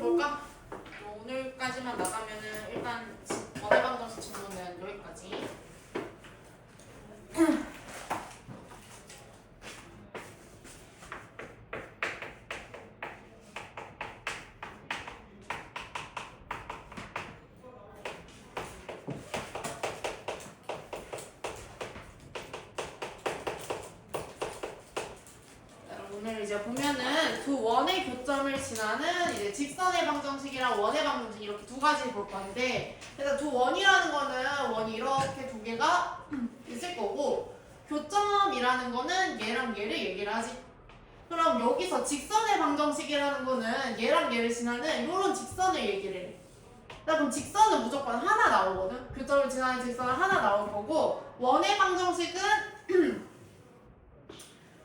볼까? 오늘까지만 나가면은 일단 원의 방정식 질문은 여기까지. 오늘 이제 보면은 두 원의 교점을 지나는 이제 직선의 방정식이랑 원의 방정식 이렇게 두 가지 볼 건데, 일단 두 원이라는 거는 원이 이렇게 두 개가 있을 거고, 교점이라는 거는 얘랑 얘를 얘기를 하지. 그럼 여기서 직선의 방정식이라는 거는 얘랑 얘를 지나는 이런 직선을 얘기를 해. 그럼 직선은 무조건 하나 나오거든. 교점을 지나는 직선은 하나 나올 거고, 원의 방정식은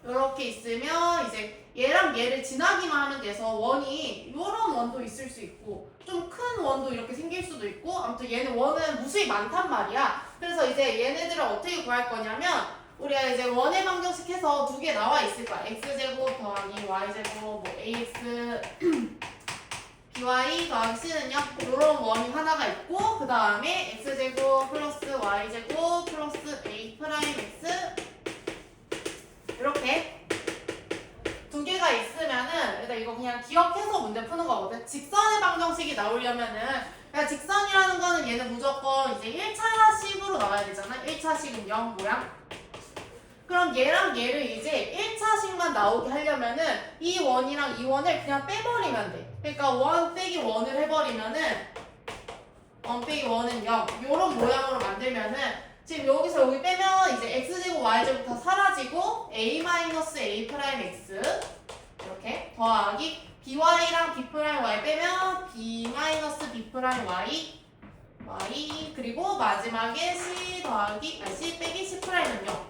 이렇게 있으면 이제 얘랑 얘를 지나기만 하면 돼서 원이 이런 원도 있을 수 있고 좀 큰 원도 이렇게 생길 수도 있고, 아무튼 얘는 원은 무수히 많단 말이야. 그래서 이제 얘네들을 어떻게 구할 거냐면, 우리가 이제 원의 방정식 해서 두 개 나와 있을 거야. x제곱 더하기 y제곱 뭐 ax by 더하기 c는요 이런 원이 하나가 있고, 그 다음에 x제곱 플러스 y제곱 플러스 a 프라임 x 이렇게 두 개가 있으면은, 일단 이거 그냥 기억해서 문제 푸는 거거든. 직선의 방정식이 나오려면은, 그러니까 직선이라는 거는 얘는 무조건 이제 1차식으로 나와야 되잖아. 1차식은 0 모양. 그럼 얘랑 얘를 이제 1차식만 나오게 하려면은 이 원이랑 이 원을 그냥 빼버리면 돼. 그러니까 1 빼기 1을 해버리면은 1 빼기 1은 0 요런 모양으로 만들면은, 지금 여기서 여기 빼면 이제 x제곱 y제곱 다 사라지고 a-a 프라임 x 이렇게 더하기 by랑 b 프라임 y 빼면 b b 프라임 y 그리고 마지막에 c 더하기 c 빼기 c 프라임은 0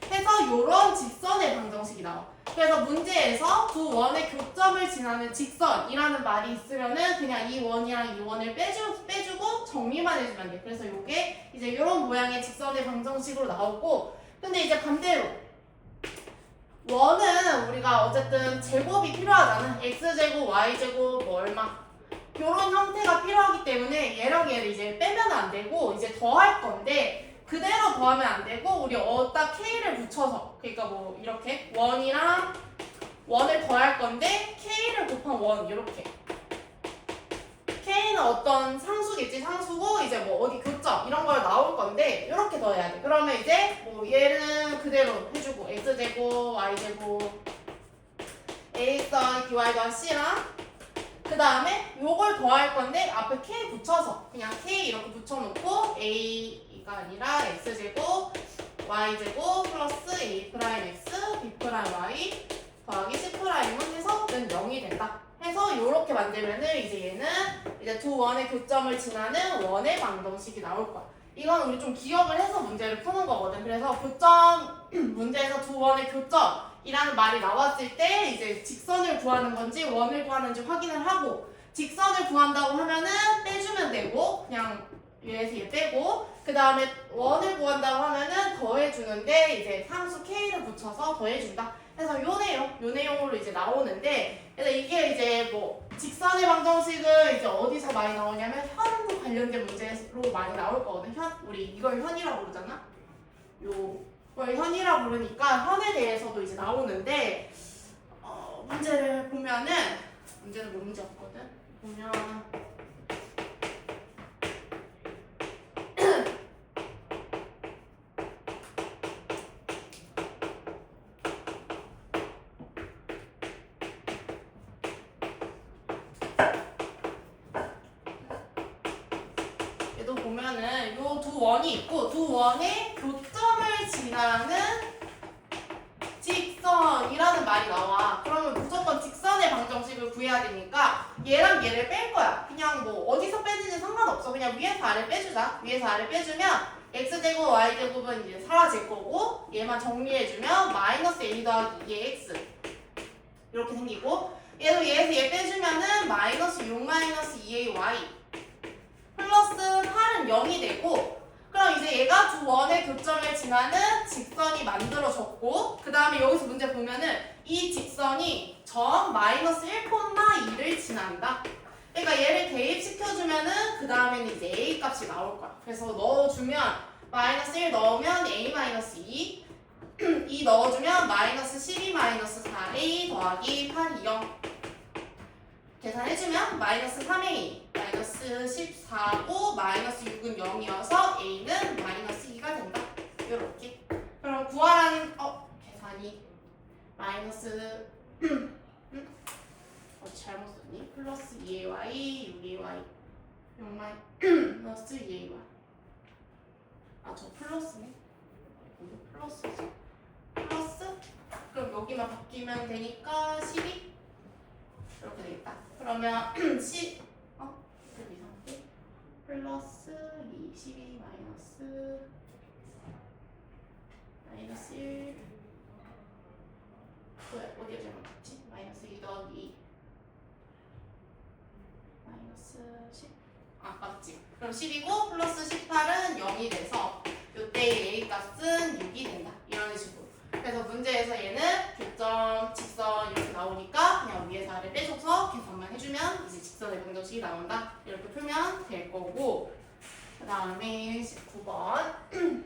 해서 요런 직선의 방정식이 나와. 그래서 문제에서 두 원의 교점을 지나는 직선이라는 말이 있으면은 그냥 이 원이랑 이 원을 빼주고 정리만 해주면 돼. 그래서 요게 이제 요런 모양의 직선의 방정식으로 나오고, 근데 이제 반대로 원은 우리가 어쨌든 제곱이 필요하잖아. x제곱, y제곱 뭐 얼마 요런 형태가 필요하기 때문에 얘랑 얘를 이제 빼면 안 되고 이제 더할 건데, 그대로 더하면 안 되고 우리 어디다 k를 붙여서, 그러니까 뭐 이렇게 원이랑 원을 더할 건데 k를 곱한 1 이렇게. k는 어떤 상수겠지. 상수고 이제 뭐 어디 교점 이런 걸 나올 건데 이렇게 더해야 돼. 그러면 이제 뭐 얘는 그대로 해주고 x제곱 y제곱 ax 더하기 by 더하기 c랑, 그 다음에 요걸 더할 건데 앞에 k 붙여서 그냥 k 이렇게 붙여놓고 a가 아니라 x제곱 y제곱 플러스 a 프라임 x b 프라임 y 더하기 c 프라임은 해서는 0이 된다. 해서 요렇게 만들면은 이제 얘는 이제 두 원의 교점을 지나는 원의 방정식이 나올 거야. 이건 우리 좀 기억을 해서 문제를 푸는 거거든. 그래서 교점 문제에서 두 원의 교점이라는 말이 나왔을 때 이제 직선을 구하는 건지 원을 구하는지 확인을 하고, 직선을 구한다고 하면은 빼주면 되고 그냥 얘에서 얘 빼고, 그 다음에 원을 구한다고 하면은 더해주는데 이제 상수 k를 붙여서 더해준다. 그래서 요 내용으로 이제 나오는데, 그래서 이게 이제 뭐 직선의 방정식을 이제 어디서 많이 나오냐면 현 관련된 문제로 많이 나올 거거든. 우리 이걸 현이라고 부르잖아. 요걸 현이라고 부르니까 현에 대해서도 이제 나오는데, 문제를 보면은 문제는 몇 문제 없거든. 보면 얘도 보면은 요 두 원이 있고 두 원의 교점을 지나는 직선이라는 말이 나와. 그러면 무조건 직선의 방정식을 구해야 되니까 얘랑 얘를 뺄 거야. 그냥 뭐 어디서 빼는지 상관없어. 그냥 위에서 아래 빼주자. 위에서 아래 빼주면 x제곱 y제곱은 이제 사라질 거고, 얘만 정리해주면 마이너스 a 더하기 2x 이렇게 생기고, 얘도 얘에서 얘 빼주면은 마이너스 6 마이너스 2ay 플러스 8은 0이 되고, 그럼 이제 얘가 두 원의 교점을 지나는 직선이 만들어졌고, 그 다음에 여기서 문제 보면은 이 직선이 점 마이너스 1, 2를 지난다. 그러니까 얘를 대입시켜주면은 그 다음에는 이제 a 값이 나올 거야. 그래서 넣어주면 마이너스 1 넣으면 a 마이너스 2 2 넣어주면 마이너스 12 마이너스 4a 더하기 8이 0 계산해주면 마이너스 3a 마이너스 14고 마이너스 6은 0이어서 a는 마이너스 2가 된다. 이렇게. 그럼 구하라는 계산이 마이너스 잘못 썼니? 플러스 2ay 6ay 6 마이너스 2ay 저 플러스네. 플러스지. 플러스? 그럼 여기만 바뀌면 되니까 12 이렇게 되겠다. 그러면 10 좀 이상한데? 플러스 22 마이너스 1 어디가 잘못했지? 마이너스 2 더하기 2 마이너스 10 맞지? 그럼 10이고 플러스 18은 0이 돼서 이때의 a 값은 6이 된다. 이런 식으로. 그래서 문제에서 얘는 교점, 직선 이렇게 나오니까 그냥 위에서 아래 빼줘서 계산만 해주면 이제 직선의 방정식이 나온다. 이렇게 풀면 될 거고, 그 다음에 19번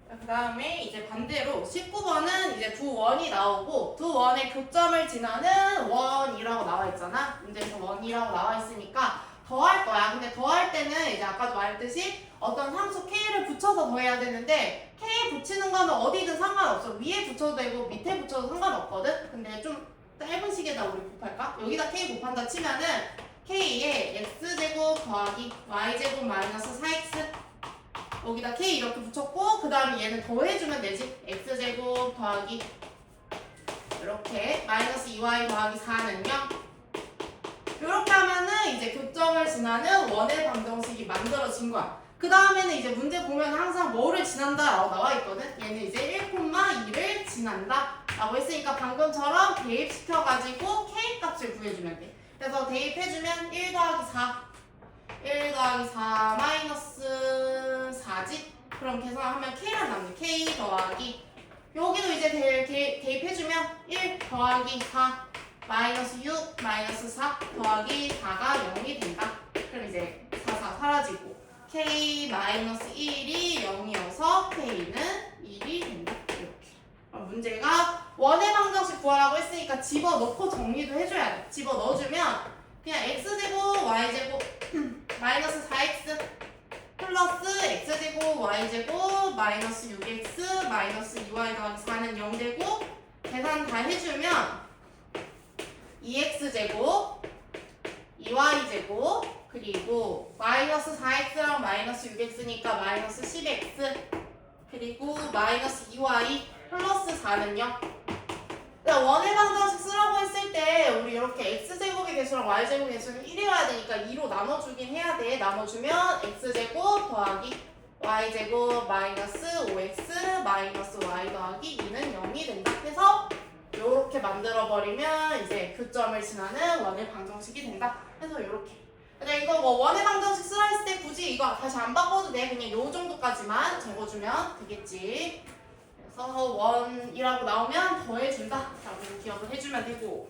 그 다음에 이제 반대로 19번은 이제 두 원이 나오고 두 원의 교점을 지나는 원이라고 나와 있잖아. 문제에서 원이라고 나와 있으니까 더할 거야. 근데 더할 때는 이제 아까도 말했듯이 어떤 함수 k를 붙여서 더해야 되는데 k 붙이는 거는 어디든 상관없어. 위에 붙여도 되고 밑에 붙여도 상관없거든. 근데 좀 짧은 시계다 우리 곱할까? 여기다 k 곱한다 치면은 k에 x제곱 더하기 y제곱 마이너스 4x 여기다 k 이렇게 붙였고 그 다음에 얘는 더해주면 되지. x제곱 더하기 이렇게 마이너스 2y 더하기 4는 0 이렇게 하면은 이제 교점을 지나는 원의 방정식이 만들어진 거야. 그 다음에는 이제 문제 보면 항상 뭐를 지난다 라고 나와 있거든. 얘는 이제 1,2를 지난다 라고 했으니까 방금처럼 대입시켜가지고 k 값을 구해주면 돼. 그래서 대입해주면 1 더하기 4 1 더하기 4 마이너스 4지? 그럼 계산하면 k란 남네. k 더하기 여기도 이제 대입해주면 1 더하기 4 마이너스 6 마이너스 4 더하기 4가 0이 된다. 그럼 이제 4 사라지고 k 마이너스 1이 0이어서 k는 1이 된다. 이렇게. 문제가 원의 방정식 구하라고 했으니까 집어넣고 정리도 해줘야 돼. 집어넣어주면 그냥 x제곱 y제곱 마이너스 4x 플러스 x제곱 y제곱 마이너스 6x 마이너스 2y 더하기 4는 0 되고 계산 다 해주면 2x제곱 2y제곱 그리고 마이너스 4x랑 마이너스 6x니까 마이너스 10x 그리고 마이너스 2y 플러스 4는 0 원의 방정식 쓰라고 했을 때 우리 이렇게 x제곱의 개수랑 y제곱의 개수는 1이어야 되니까 2로 나눠주긴 해야 돼. 나눠주면 x제곱 더하기 y제곱 마이너스 5x 마이너스 y 더하기 2는 0이 된다. 해서 이렇게 만들어버리면 이제 교점을 지나는 원의 방정식이 된다. 해서 이렇게. 근데 이거 뭐 원의 방정식 쓰라 했을 때 굳이 이거 다시 안 바꿔도 돼. 그냥 요 정도까지만 적어주면 되겠지. 그래서 원이라고 나오면 더해준다 라고 기억을 해주면 되고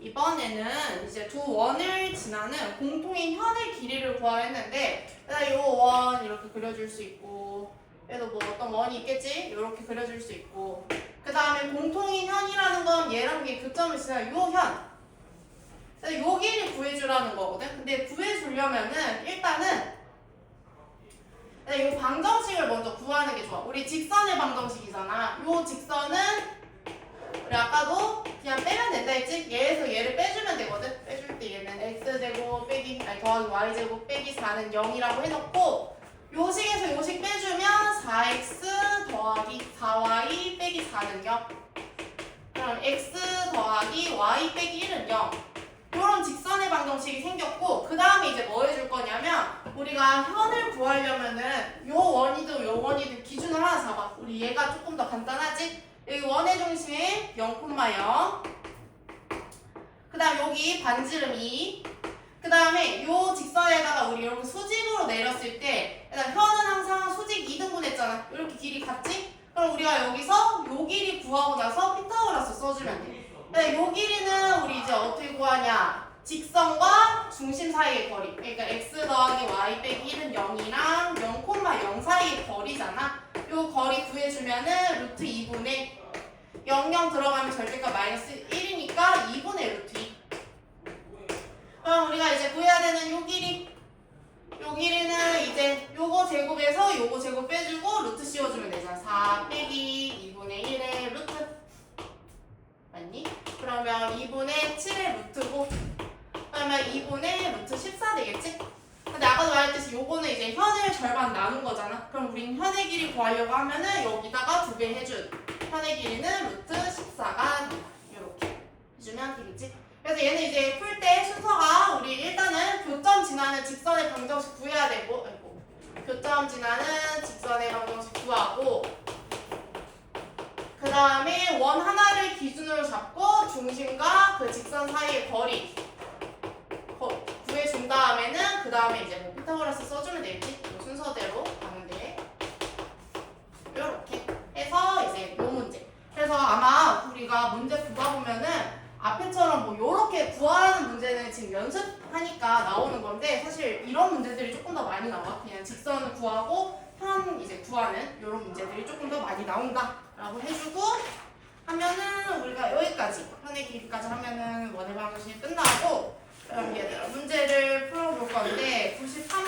이번에는 이제 두 원을 지나는 공통인 현의 길이를 구하려 했는데 이 원 이렇게 그려줄 수 있고 얘도 뭐 어떤 원이 있겠지? 이렇게 그려줄 수 있고 그 다음에 공통인 현이라는 건 얘랑 얘 교점을 지나는 요 현 요 길이 구해주라는 거거든. 근데 구해주려면은 일단은 이 방정식을 먼저 구하는 게 좋아. 우리 직선의 방정식이잖아. 요 직선은 우리 아까도 그냥 빼면 됐지? 얘에서 얘를 빼주면 되거든? 빼줄 때 얘는 x제곱 빼기 아니 더하기 y제곱 빼기 4는 0이라고 해놓고 요식에서 요식 빼주면 4x 더하기 4y 빼기 4는 0. 그럼 x 더하기 y 빼기 1은 0. 이런 직선의 방정식이 생겼고 그 다음에 이제 뭐 해줄 거냐면 우리가 현을 구하려면은 요 원이든 요 원이든 기준을 하나 잡아. 우리 얘가 조금 더 간단하지? 여기 원의 중심 0,0 그 다음 여기 반지름 2 그 다음에 요 직선에다가 우리 이렇게 수직으로 내렸을 때 일단 현은 항상 수직 2등분 했잖아. 이렇게 길이 같지? 그럼 우리가 여기서 요 길이 구하고 나서 피타고라스 써주면 돼. 요 길이는 우리 이제 어떻게 구하냐? 직선과 중심 사이의 거리. 그러니까 x 더하기 y 빼기 1은 0이랑 0,0 사이의 거리잖아. 요 거리 구해주면은 루트 2분의 00 들어가면 절대값 마이너스 1이니까 2분의 루트 2. 그럼 우리가 이제 구해야 되는 요 길이. 요 길이는 이제 요거 제곱에서 요거 제곱 빼주고 루트 씌워주면 되잖아. 4 빼기 2분의 1의 루트. 맞니? 그러면 2분의 7의 루트고 그러면 2분의 루트 14 되겠지? 근데 아까도 말했듯이 요거는 이제 현을 절반 나눈 거잖아. 그럼 우린 현의 길이 구하려고 하면은 여기다가 2배 해준 현의 길이는 루트 14가 이렇게 해주면 되겠지? 그래서 얘는 이제 풀 때 순서가 우리 일단은 교점 지나는 직선의 방정식 구해야 되고 교점 지나는 직선의 방정식 구하고 그 다음에 원 하나를 기준으로 잡고 중심과 그 직선 사이의 거리 구해준 다음에는 그 다음에 이제 뭐 피타고라스 써주면 되겠지? 이 순서대로 가면 돼. 이렇게 해서 이제 요 문제. 그래서 아마 우리가 문제 구다 보면은 앞에처럼 뭐 요렇게 구하라는 문제는 지금 연습하니까 나오는 건데 사실 이런 문제들이 조금 더 많이 나와. 그냥 직선을 구하고 현 이제 구하는 이런 문제들이 조금 더 많이 나온다 라고 해주고 하면은 우리가 여기까지 현의 길이까지 하면은 원의 방정식이 끝나고 그럼 얘들아 문제를 풀어볼 건데 93